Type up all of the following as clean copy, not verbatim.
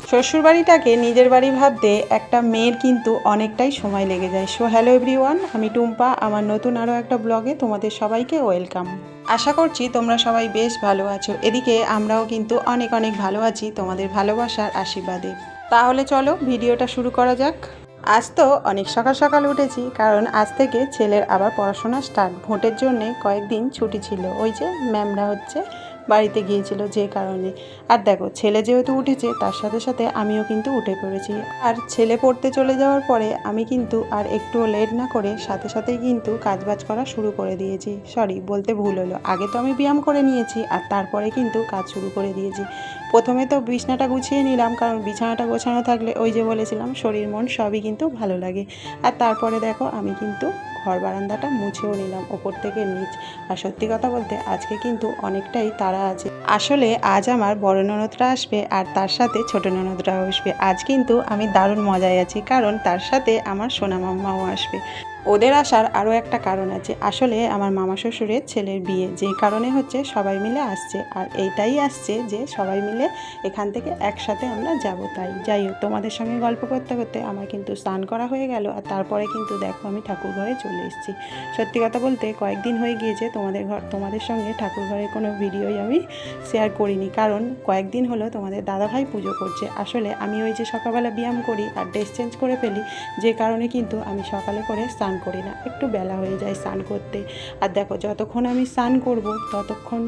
শ্বশুরবাড়িটাকে নিজের বাড়ি ভাবতে একটা মেয়ের কিন্তু অনেকটাই সময় লেগে যায়। সো হ্যালো এভরিওয়ান, আমি টুম্পা। আমার নতুন আরও একটা ব্লগে তোমাদের সবাইকে ওয়েলকাম। আশা করছি তোমরা সবাই বেশ ভালো আছো। এদিকে আমরাও কিন্তু অনেক অনেক ভালো আছি তোমাদের ভালোবাসার আশীর্বাদে। তাহলে চলো ভিডিওটা শুরু করা যাক। আজ তো অনেক সকাল সকাল উঠেছি, কারণ আজ থেকে ছেলের আবার পড়াশোনা স্টার্ট। ভোটের জন্যে কয়েকদিন ছুটি ছিল, ওই যে ম্যামরা বাড়িতে গিয়েছিল যে কারণে। আর দেখো, ছেলে যেহেতু উঠেছে তার সাথে সাথে আমিও কিন্তু উঠে পড়েছি। আর ছেলে পড়তে চলে যাওয়ার পরে আমি কিন্তু আর একটুও লেট না করে সাথে সাথেই কিন্তু কাজবাজ করা শুরু করে দিয়েছি। সরি, বলতে ভুল হলো, আগে তো আমি ব্যায়াম করে নিয়েছি আর তারপরে কিন্তু কাজ শুরু করে দিয়েছি। প্রথমে তো বিছানাটা গুছিয়ে নিলাম, কারণ বিছানাটা গোছানো থাকলে ওই যে বলেছিলাম শরীর মন সবই কিন্তু ভালো লাগে। আর তারপরে দেখো আমি কিন্তু ঘর বারান্দাটা মুছেও নিলাম ওপর থেকে নিচ। আর সত্যি কথা বলতে আজকে কিন্তু অনেকটাই তাড়া আছে। আসলে আজ আমার বড় ননদরা আসবে আর তার সাথে ছোট ননদরাও আসবে। আজ কিন্তু আমি দারুণ মজায় আছি, কারণ তার সাথে আমার সোনা মাম্মাও আসবে। ওদের আসার আরও একটা কারণ আছে। আসলে আমার মামা শ্বশুরের ছেলের বিয়ে, যেই কারণে সবাই মিলে আসছে। আর এইটাই আসছে যে সবাই মিলে এখান থেকে একসাথে আমরা যাব। তাই যাই হোক, তোমাদের সঙ্গে গল্প করতে করতে আমার কিন্তু স্নান করা হয়ে গেল। আর তারপরে কিন্তু দেখো আমি ঠাকুর ঘরে চলে এসেছি। সত্যি কথা বলতে কয়েকদিন হয়ে গিয়েছে তোমাদের সঙ্গে ঠাকুর ঘরের কোনো ভিডিওই আমি শেয়ার করিনি, কারণ কয়েকদিন হলো তোমাদের দাদাভাই পুজো করছে। আসলে আমি ওই যে সকালবেলা ব্যায়াম করি আর ড্রেস চেঞ্জ করে ফেলি, যে কারণে কিন্তু আমি সকালে করে স্নান করি না, একটু বেলা হয়ে যায় স্নান করতে। আর দেখো, যতক্ষণ আমি স্নান করব ততক্ষণ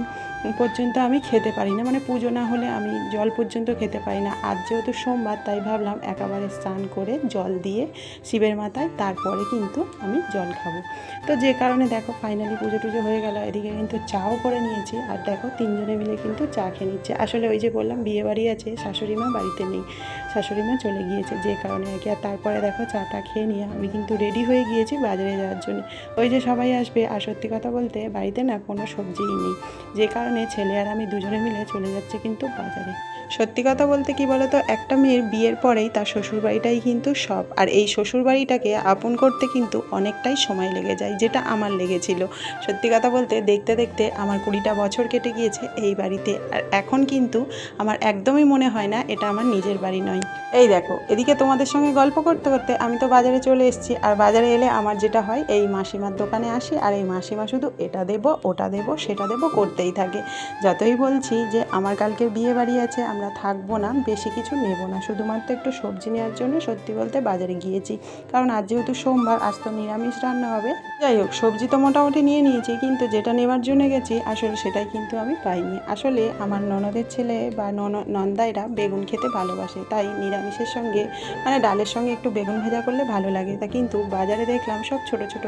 পর্যন্ত আমি খেতে পারি না, মানে পুজো না হলে আমি জল পর্যন্ত খেতে পারি না। আজ যেহেতু সোমবার, তাই ভাবলাম একেবারে স্নান করে জল দিয়ে শিবের মাথায় তারপরে কিন্তু আমি জল খাবো। তো যে কারণে দেখো ফাইনালি পুজো টুজো হয়ে গেল। এদিকে কিন্তু চাও করে নিয়েছি, আর দেখো তিনজনে মিলে কিন্তু চা খেয়ে নিচ্ছে। আসলে ওই যে বললাম বিয়ে বাড়ি আছে, শাশুড়ি মা বাড়িতে নেই, শাশুড়ি মা চলে গিয়েছে, যে কারণে আর কি। আর তারপরে দেখো চাটা খেয়ে নিয়ে আমি কিন্তু রেডি হয়ে গিয়েছি বাজারে যাওয়ার জন্য। ওই যে সবাই আসবে, আর সত্যি কথা বলতে বাড়িতে না কোনো সবজিই নেই, যে কারণে ছেলে আর আমি দুজনে মিলে চলে যাচ্ছে কিন্তু বাজারে। সত্যি কথা বলতে কি বলতো, একটা মেয়ের বিয়ের পরেই তার শ্বশুরবাড়িটাই কিন্তু সব। আর এই শ্বশুরবাড়িটাকে আপন করতে কিন্তু অনেকটাই সময় লেগে যায়, যেটা আমার লেগেছিল। সত্যি কথা বলতে দেখতে দেখতে আমার 20টা বছর কেটে গিয়েছে এই বাড়িতে। আর এখন কিন্তু আমার একদমই মনে হয় না এটা আমার নিজের বাড়ি নয়। এই দেখো, এদিকে তোমাদের সঙ্গে গল্প করতে করতে আমি তো বাজারে চলে এসেছি। আর বাজারে এলে আমার যেটা হয়, এই মাসিমার দোকানে আসি, আর এই মাসিমা শুধু এটা দেবো ওটা দেবো সেটা দেবো করতেই থাকে। যতই বলছি যে আমার কালকে বিয়ে বাড়ি আছে, আমরা থাকবো না, বেশি কিছু নেব না, শুধুমাত্র একটু সবজি নেওয়ার জন্য সত্যি বলতে বাজারে গিয়েছি। কারণ আজ যেহেতু সোমবার, আজ তো নিরামিষ রান্না হবে। যাই হোক, সবজি তো মোটামুটি নিয়ে নিয়েছি, কিন্তু যেটা নেওয়ার জন্য গেছি আসলে সেটাই কিন্তু আমি পাইনি। আসলে আমার ননদের ছেলে বা নন্দাইরা বেগুন খেতে ভালোবাসে, তাই নিরামিষের সঙ্গে মানে ডালের সঙ্গে একটু বেগুন ভাজা করলে ভালো লাগে। তা কিন্তু বাজারে দেখলাম সব ছোট ছোট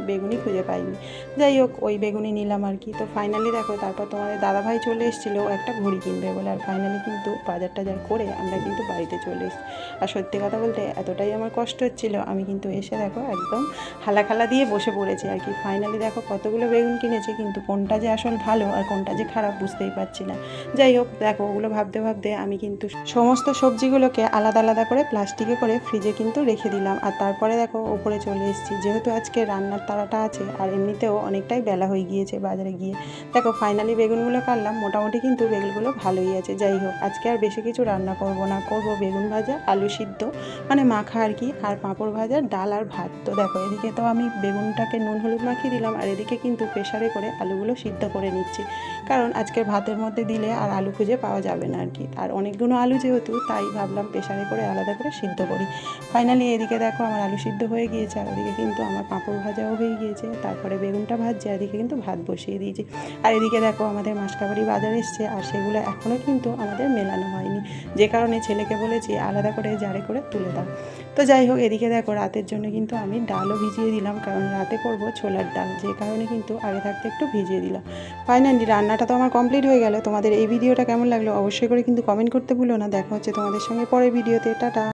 বেগুনই খুঁজে পাইনি। যাই হোক, ওই বেগুনই নিলাম আর কি। তো ফাইনালি দেখো, তারপর তোমাদের দাদাভাই চলে এসেছিলো একটা ঘড়ি কিনবে বলে। আর ফাইনালি কিন্তু বাজার টাজার করে আমরা কিন্তু বাড়িতে চলে এসেছি। আর সত্যি কথা বলতে এতটাই আমার কষ্ট হচ্ছিলো, আমি কিন্তু এসে দেখো একদম হালা দিয়ে বসে পড়েছি আর কি। ফাইনালি দেখো কতগুলো বেগুন কিনেছি, কিন্তু কোনটা যে আসল ভালো আর কোনটা যে খারাপ বুঝতেই পারছি না। যাই হোক, দেখো ওগুলো ভাবতে ভাবতে আমি কিন্তু সমস্ত সবজিগুলোকে আলাদা আলাদা করে প্লাস্টিকে করে ফ্রিজে কিন্তু রেখে দিলাম। আর তারপরে দেখো ওপরে চলে এসেছি, যেহেতু আজকে রান্নার তাড়াটা আছে আর এমনিতেও অনেকটাই বেলা হয়ে গিয়েছে বাজারে গিয়ে। দেখো ফাইনালি বেগুনগুলো কাটলাম, মোটামুটি কিন্তু বেগুনগুলো ভালোই আছে। যাই হোক, আজকে আর বেশি কিছু রান্না করব না, করব বেগুন ভাজা, আলু সিদ্ধ মানে মাখা আর কি, আর পাঁপড় ভাজা, ডাল আর ভাত। তো দেখো এদিকে তো আমি বেগুনটাকে নুন হলুদ মাখিয়ে দিলাম, আর এদিকে কিন্তু প্রেসারে করে আলুগুলো সিদ্ধ করে নিচ্ছি, কারণ আজকের ভাতের মধ্যে দিলে আর আলু খুঁজে পাওয়া যাবে না আর কি। আর অনেকগুলো আলু যেহেতু, তাই ভাবলাম প্রেসারে করে আলাদা করে সিদ্ধ করি। ফাইনালি এদিকে দেখো আমার আলু সিদ্ধ হয়ে গিয়েছে, আর ওদিকে কিন্তু আমার পাঁপড় ভাজাও হয়ে গিয়েছে। তারপরে বেগুনটা ভাজছে, এদিকে কিন্তু ভাত বসিয়ে দিয়েছি। আর এদিকে দেখো আমাদের মাসকাবাড়ি বাজার এসছে, আর সেগুলো এখনও কিন্তু আমাদের মেলানো হয়নি, যে কারণে ছেলেকে বলেছি আলাদা করে জারে করে তুলে দাও। তো যাই হোক, এদিকে দেখো রাতের জন্য কিন্তু আমি ডালও ভিজিয়ে দিলাম, কারণ রাতে করব ছোলার ডাল, যে কারণে কিন্তু আগে থাকতে একটু ভিজিয়ে দিলাম। ফাইনালি রান্নাটা তো আমার কমপ্লিট হয়ে গেল। তোমাদের এই ভিডিওটা কেমন লাগলো অবশ্যই করে কিন্তু কমেন্ট করতে ভুলো না। দেখা হচ্ছে তোমাদের সঙ্গে পরের ভিডিওতে। টাটা।